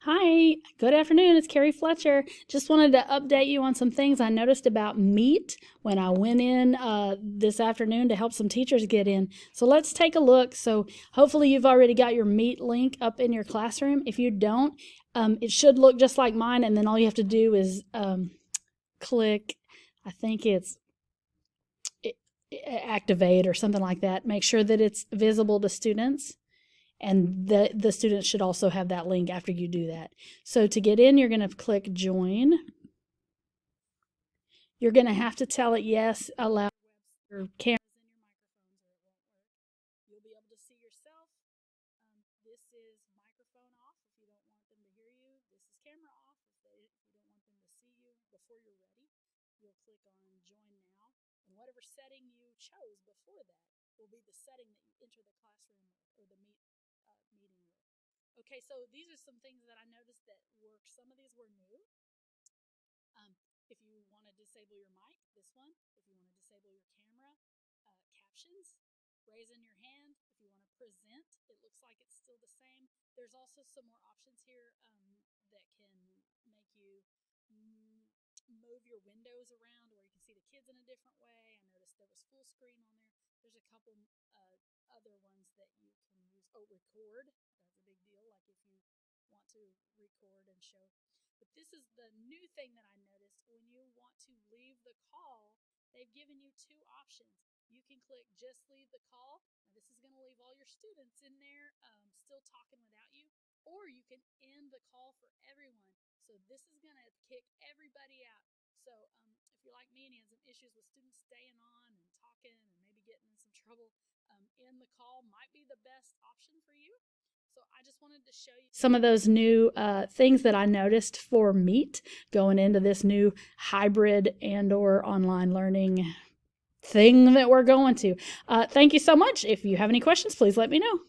Hi, good afternoon. It's Carrie Fletcher. Just wanted to update you on some things I noticed about Meet when I went in this afternoon to help some teachers get in. So let's take a look. So hopefully you've already got your Meet link up in your classroom. If you don't, it should look just like mine, and then all you have to do is click, I think it's it, activate or something like that. Make sure that it's visible to students. And the students should also have that link after you do that. So to get in, you're going to click join. You're going to have to tell it yes, allow your cameras and your microphones or it won't work. You'll be able to see yourself. This is microphone off if you don't want them to hear you. This is camera off if you don't want them to see you. Before you're ready, you'll click on join now. And whatever setting you chose before that will be the setting that you enter the classroom with or the meeting with. Okay, so these are some things that I noticed that work. Some of these were new. If you want to disable your mic, this one. If you want to disable your camera, captions, raising your hand. If you want to present, it looks like it's still the same. There's also some more options here that can make you move your windows around where you can see the kids in a different way. I noticed there was full screen on there. There's a couple other ones that you can use. Oh, record. That's a big deal. Like if you want to record and show. But this is the new thing that I noticed. When you want to leave the call, they've given you two options. You can click just leave the call. Now this is going to leave all your students in there still talking without you. Or you can end the call for everyone. So this is going to kick everybody out. So if you're like me and you have some issues with students staying on and talking and maybe getting in some trouble, end the call might be the best option for you. So I just wanted to show you some of those new things that I noticed for Meet going into this new hybrid and or online learning thing that we're going to. Thank you so much. If you have any questions, please let me know.